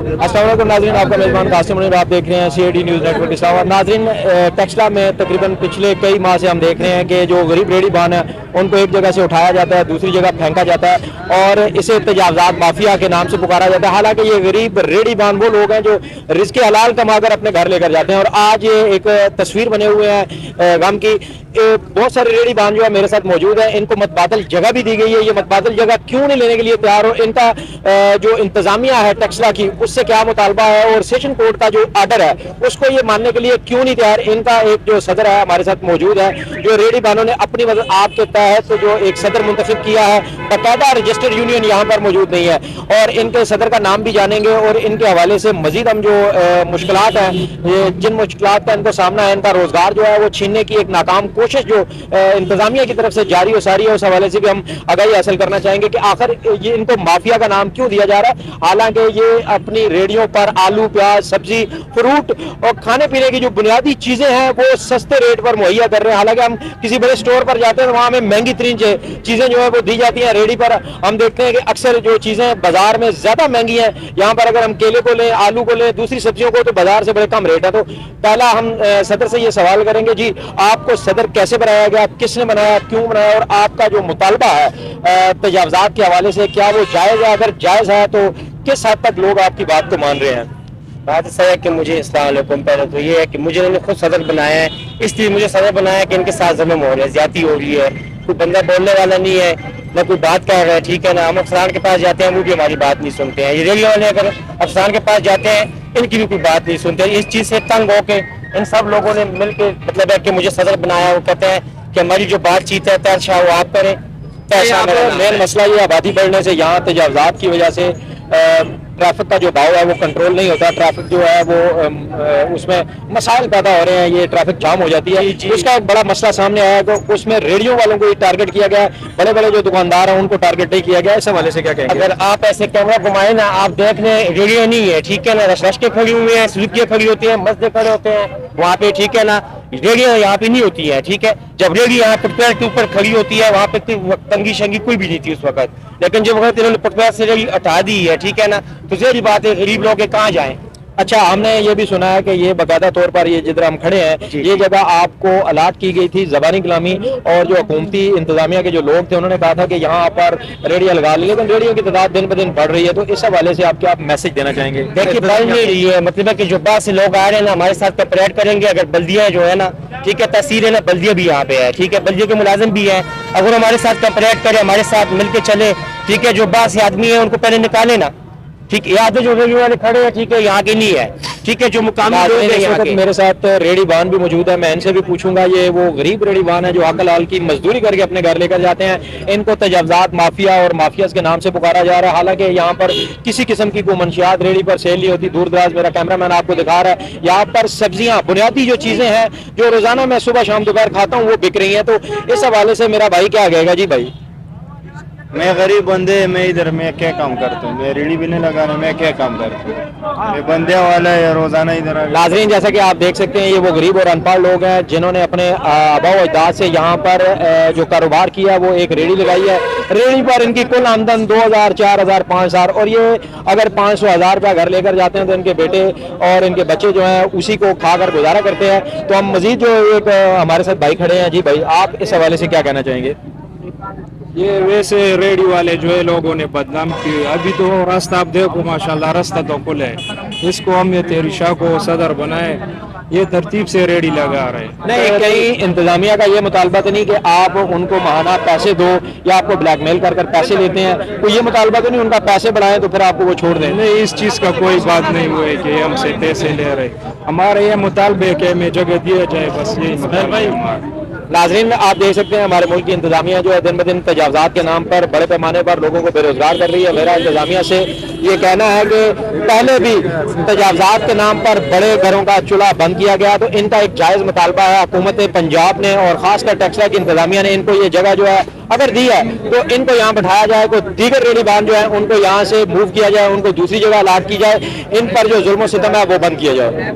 अस्सलाम वालेकुम नाज़रीन, आपका मेज़बान कासिम मुनीर, आप देख रहे हैं CID न्यूज़ नेटवर्क इस्लामाबाद। नाज़रीन, टेक्सला में तकरीबन पिछले कई माह से हम देख रहे हैं कि जो गरीब रेहड़ीबान है उनको एक जगह से उठाया जाता है, दूसरी जगह फेंका जाता है और इसे तजावज़ात माफिया के नाम से पुकारा जाता है। हालांकि ये गरीब रेहड़ीबान वो लोग हैं जो रिज़्क़ हलाल कमाकर अपने घर लेकर जाते हैं। और आज ये एक तस्वीर बने हुए हैं गम की। बहुत सारे रेहड़ीबान जो है मेरे साथ मौजूद है, इनको मतबादल जगह भी दी गई है। ये मतबादल जगह क्यों नहीं लेने के लिए तैयार हो, इनका जो इंतजामिया है टेक्सला की उससे क्या मुतालबा है और सेशन कोर्ट का जो आर्डर है उसको ये मानने के लिए क्यों नहीं तैयार। इनका एक जो सदर है हमारे साथ मौजूद है, जो रेहड़ीबानों ने अपनी आपके तहत तो जो एक सदर मुंतखब किया है, बाकायदा रजिस्टर्ड यूनियन यहाँ पर मौजूद नहीं है और इनके सदर का नाम भी जानेंगे और इनके हवाले से मजीद हम जो मुश्किलात हैं, जिन मुश्किलात का इनको सामना है, इनका रोजगार जो है वो छीनने की एक नाकाम कोशिश जो इंतजामिया की तरफ से जारी हो सारी है, उस हवाले से भी हम आगाही हासिल करना चाहेंगे कि आखिर ये इनको माफिया का नाम क्यों दिया जा रहा है। हालांकि ये अपनी रेडियो पर आलू, प्याज, सब्जी, फ्रूट और खाने पीने की जो बुनियादी चीजें हैं वो सस्ते रेट पर मुहैया कर रहे हैं। हालांकि हम किसी बड़े स्टोर पर जाते हैं तो वहां हमें महंगी तरीन चीजें जो है वो दी जाती हैं। रेडी पर हम देखते हैं कि अक्सर जो चीजें बाजार में ज्यादा महंगी हैं, यहाँ पर अगर हम केले को लें, आलू को लें, दूसरी सब्जियों को, तो बाजार से बड़े कम रेट है। तो पहला हम सदर से ये सवाल करेंगे, जी आपको सदर कैसे बनाया गया, किसने बनाया, क्यों बनाया और आपका जो मुतालबा है तजावजात के हवाले से क्या वो जायज है? अगर जायज है तो किस हद तक लोग आपकी बात को मान रहे हैं? बात ऐसा है कि मुझे अस्सलाम वालेकुम, पहले तो ये है कि मुझे इन्होंने खुद सदर बनाया है, इसलिए मुझे सदर बनाया कि इनके साथ जुल्म हो रहा है, ज्यादती हो रही है। कोई बंदा बोलने वाला नहीं है, न कोई बात कह रहा है, ठीक है ना। हम अफसरान के पास जाते हैं, वो भी हमारी बात नहीं सुनते हैं। ये रेली वाले अगर अफसरान के पास जाते हैं, इनकी भी कोई बात नहीं सुनते। इस चीज से तंग होके इन सब लोगों ने मिलकर मतलब है कि मुझे सदर बनाया। वो कहते हैं कि हमारी जो बातचीत है तैरशाह वो आप करें। मेन मसला ये आबादी बढ़ने से, यहाँ तजावजात की वजह से ट्रैफिक का जो भाव है वो कंट्रोल नहीं होता। ट्रैफिक जो है वो उसमें मसाइल पैदा हो रहे हैं, ये ट्रैफिक जाम हो जाती है। उसका एक बड़ा मसला सामने आया तो उसमें रेडियो वालों को टारगेट किया गया, बड़े बड़े जो दुकानदार हैं उनको टारगेट नहीं किया गया। इस हवाले से क्या कहेंगे? अगर आप ऐसे कैमरा घुमाए ना, आप देख लें रेडियो नहीं है, ठीक है ना। रश्के खड़ी हुई है, स्लिपियाँ खड़ी होती है, मस्जिद खड़े होते हैं वहाँ पे, ठीक है ना। रेडियो यहाँ पे नहीं होती है, ठीक है। जब रेडियो यहाँ फुटपाथ के ऊपर खड़ी होती है, वहाँ पे तंगी शंगी कोई भी नहीं थी उस वक्त, लेकिन जब वक्त इन्होंने फुटपाथ से रेडियो हटा दी है, ठीक है ना, तो जहरी बात है गरीब लोग कहाँ जाएं। अच्छा, हमने ये भी सुना है कि ये बाकायदा तौर पर ये जिधर हम खड़े हैं ये जगह आपको अलाट की गई थी ज़बानी कलामी, और जो हुकूमती इंतजामिया के जो लोग थे उन्होंने कहा था कि यहाँ पर रेडियो लगा ली, लेकिन रेडियो की तादाद दिन ब दिन बढ़ रही है। तो इस हवाले से आप क्या मैसेज देना चाहेंगे? देखिए, बढ़ नहीं रही है, मतलब है कि जो बाहर से लोग आ रहे हैं ना हमारे साथ कॉपरेट करेंगे। अगर बल्दिया जो है ना, ठीक है, तहसील है ना, बल्दिया भी यहाँ पे है, ठीक है, बल्दिया के मुलाजिम भी है, अगर हमारे साथ कॉपरेट करे, हमारे साथ मिलकर चले, ठीक है। जो बाहर से आदमी है उनको पहले निकाले ना, ठीक है। यहाँ पे जो रेडियो वाले खड़े हैं, ठीक है, यहाँ के नहीं है, ठीक है, जो मुकामी लोग हैं यहाँ के। मेरे साथ रेहड़ीबान भी मौजूद है, मैं इनसे भी पूछूंगा। ये वो गरीब रेहड़ीबान है जो हक हलाल की मजदूरी करके अपने घर लेकर जाते हैं। इनको तजावजात माफिया और माफियाज के नाम से पुकारा जा रहा है। हालांकि यहाँ पर किसी किस्म की कोई मंशियात रेहड़ी पर सेल नहीं होती। दूर दराज मेरा कैमरामैन आपको दिखा रहा है, यहाँ पर सब्जियां, बुनियादी जो चीजें हैं जो रोजाना मैं सुबह शाम दोपहर खाता हूँ वो बिक रही है। तो इस हवाले से मेरा भाई क्या कहेगा? जी भाई, मैं गरीब बंदे, मैं इधर मैं क्या काम करता हूँ, मैं रेडी भी नहीं लगा रहा, मैं क्या काम करता हूँ, मैं बंदे वाला है रोजाना इधर। नाज़रीन, जैसा कि आप देख सकते हैं ये वो गरीब और अनपढ़ लोग हैं जिन्होंने अपने आबा व अजदाद से यहाँ पर जो कारोबार किया वो एक रेडी लगाई है। रेडी पर इनकी कुल आमदन 2000, 4000, 5000, और ये अगर 500,000 रुपया घर लेकर जाते हैं तो इनके बेटे और इनके बच्चे जो हैं उसी को खाकर गुजारा करते हैं। तो हम मजीद जो एक हमारे साथ भाई खड़े हैं, जी भाई, आप इस हवाले से क्या कहना चाहेंगे? ये वैसे रेडियो वाले जो है लोगों ने बदनाम की। अभी तो रास्ता आप देखो, माशाल्लाह रास्ता तो खुला है। इसको हम ये तेरिशा को सदर बनाए, ये तरतीब से रेडी लगा रहे हैं। नहीं, कहीं इंतजामिया का ये मुतालबा तो नहीं कि आप उनको माहाना पैसे दो या आपको ब्लैकमेल कर पैसे लेते हैं? तो ये मुतालबा तो नहीं उनका पैसे बढ़ाएं तो फिर आपको वो छोड़ दें? नहीं, इस चीज़ का कोई बात नहीं हुआ है कि हमसे पैसे ले रहे। हमारे ये मुतालबे है कि हमें जगह दिया जाए, बस यही मुतालबा है हमारा। नाज़रीन, आप देख सकते हैं हमारे मुल्क की इंतजामिया जो है दिन ब दिन तजावजात के नाम पर बड़े पैमाने पर लोगों को बेरोजगार कर रही है। मेरा इंतजामिया से ये कहना है कि पहले भी तजावजात के नाम पर बड़े घरों का चूल्हा बंद किया गया, तो इनका एक जायज़ मुतालबा है। हुकूमत पंजाब ने और खासकर टेक्सला की इंतजामिया ने इनको ये जगह जो है अगर दी है तो इनको यहाँ बैठाया जाए, कोई दीगर रेहड़ीबान जो है उनको यहाँ से मूव किया जाए, उनको दूसरी जगह अलाट की जाए, इन पर जो जुल्म सितम है वो बंद किया जाए।